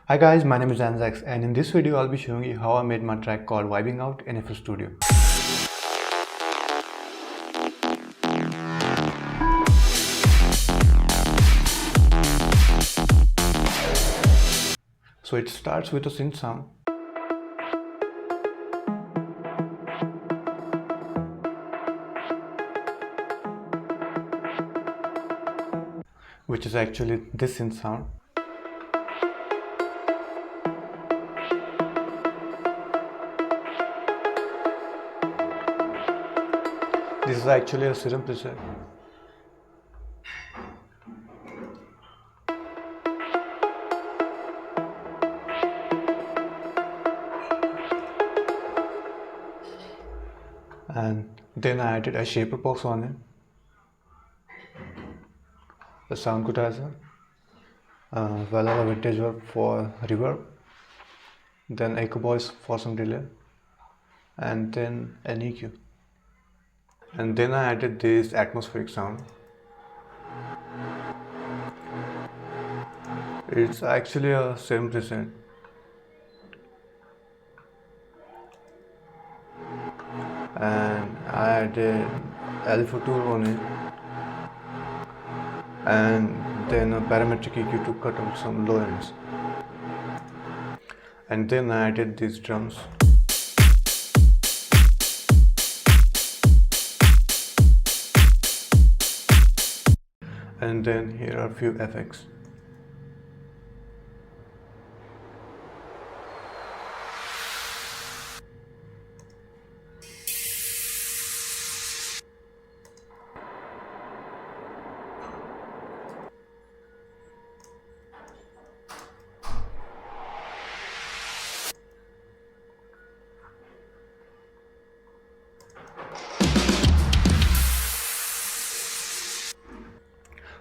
Hi guys, my name is Anzax and in this video I'll be showing you how I made my track called Vibing Out in FL Studio. So it starts with a synth sound, which is actually this synth sound. This is actually a serum preset. And then I added a shaper box on it, a sound quantizer, a vintage verb for reverb, then echo voice for some delay, and then an EQ. And then I added this atmospheric sound. It's actually a serum preset. And I added alpha tool on it, and then a parametric EQ to cut out some low ends. And then I added these drums. And then here are a few effects.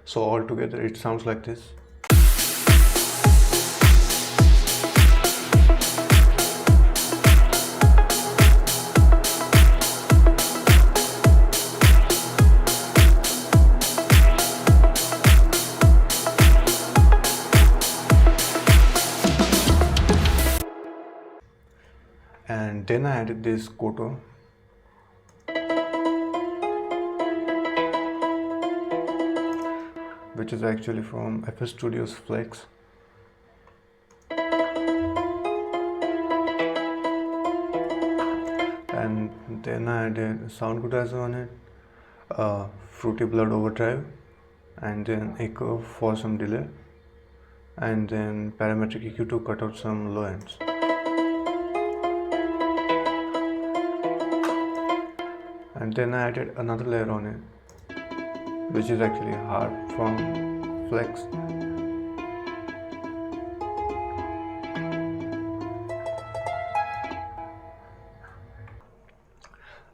So all together it sounds like this. And then I added this koto, which is actually from FL Studio's Flex. And then I added a sound quantizer on it, fruity blood overdrive, and then echo for some delay, and then parametric EQ to cut out some low ends. And then I added another layer on it, which is actually hard from Flex.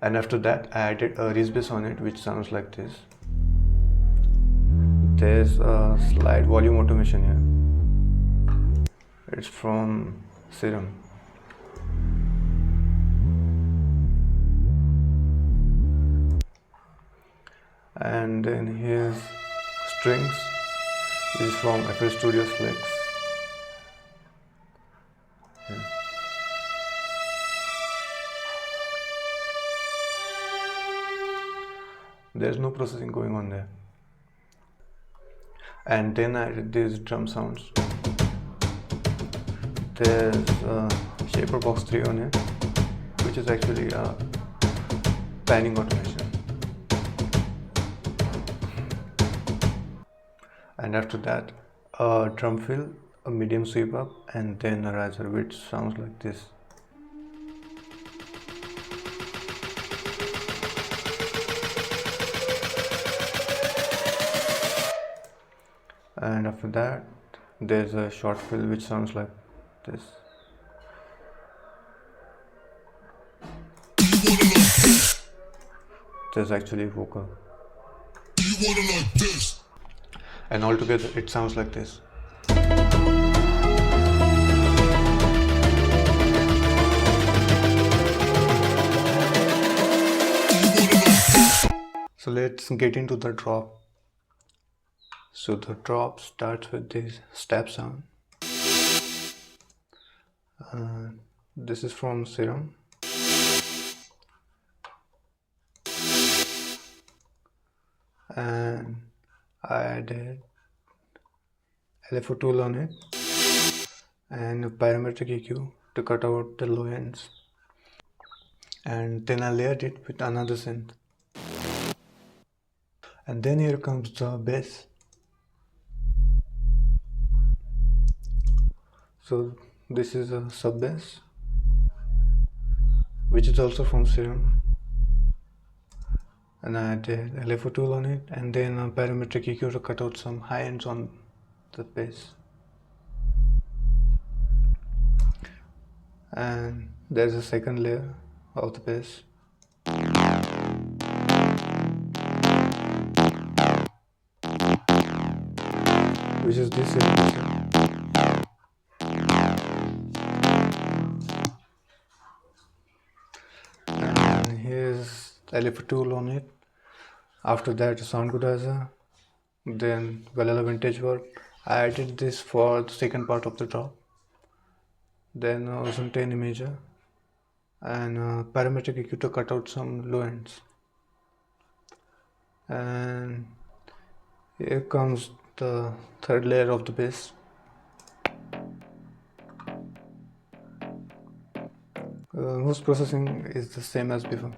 And after that I added a res bass on it, which sounds like this. There's a slide volume automation here. It's from Serum. And then here's strings, which is from FL Studio's Flex. Yeah. There's no processing going on there. And then I added these drum sounds. There's a shaper box 3 on it, which is actually a panning automation. And after that, a drum fill, a medium sweep up, and then a riser, which sounds like this. And after that, there's a short fill, which sounds like this. There's actually vocal. And altogether it sounds like this. So let's get into the drop. So the drop starts with this step sound. This is from Serum. And I added LFO tool on it and a parametric EQ to cut out the low ends. And then I layered it with another synth. And then here comes the bass. So this is a sub bass, which is also from Serum. And I added LFO tool on it and then a parametric EQ to cut out some high ends on the bass. And there's a second layer of the bass. Which is this equation. And here's the LFO tool on it. After that, sound godizer, then vanilla vintage verb. I added this for the second part of the drop. Then horizontal imager and parametric EQ to cut out some low ends. And here comes the third layer of the bass. Whose processing is the same as before.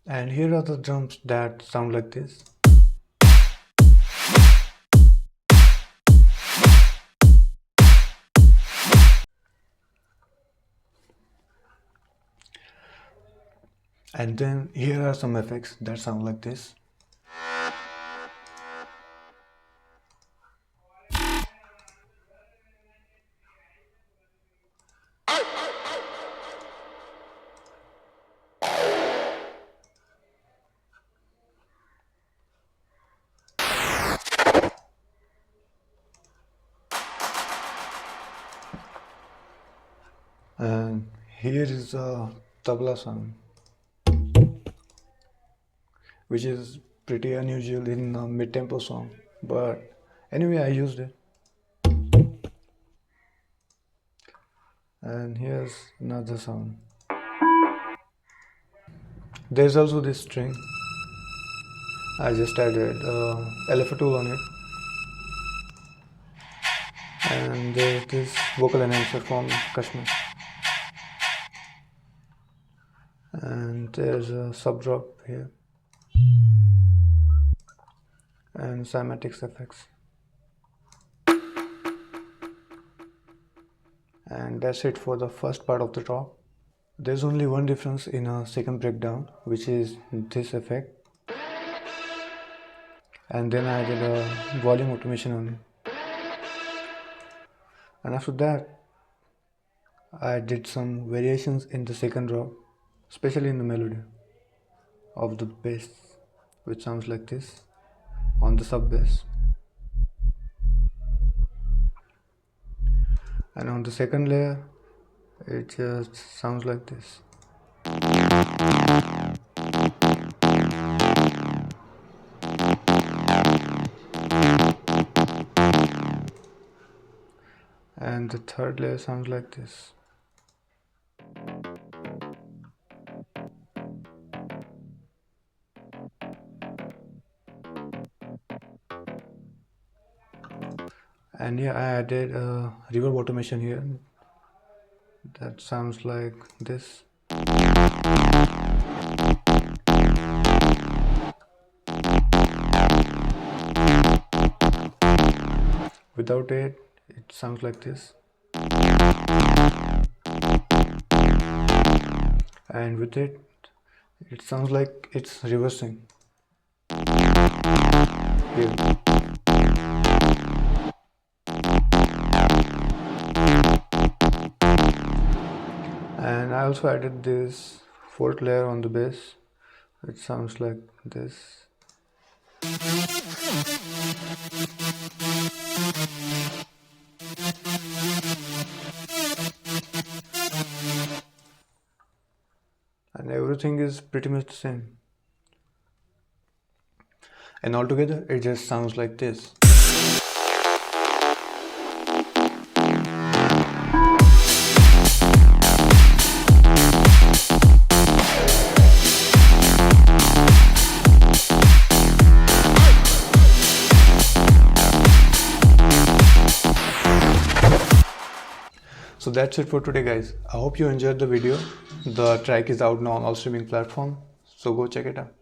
And here are the drums that sound like this. And then here are some effects that sound like this. And here is a tabla sound, which is pretty unusual in a mid-tempo song, but anyway I used it. And here's another sound. There's also this string. I just added LFO tool on it. And there's this vocal enhancer from Kashmir. And there's a sub drop here. And cymatics effects. And that's it for the first part of the drop. There's only one difference in a second breakdown, which is this effect. And then I added a volume automation on it. And after that, I did some variations in the second drop, especially in the melody of the bass, which sounds like this on the sub bass. And on the second layer, it just sounds like this. And the third layer sounds like this. And yeah, I added a reverb automation here that sounds like this. Without it, it sounds like this. And with it, it sounds like it's reversing here. And I also added this fourth layer on the bass. It sounds like this. And everything is pretty much the same. And altogether, it just sounds like this. So that's it for today, guys. I hope you enjoyed the video. The track is out now on all streaming platforms, so go check it out.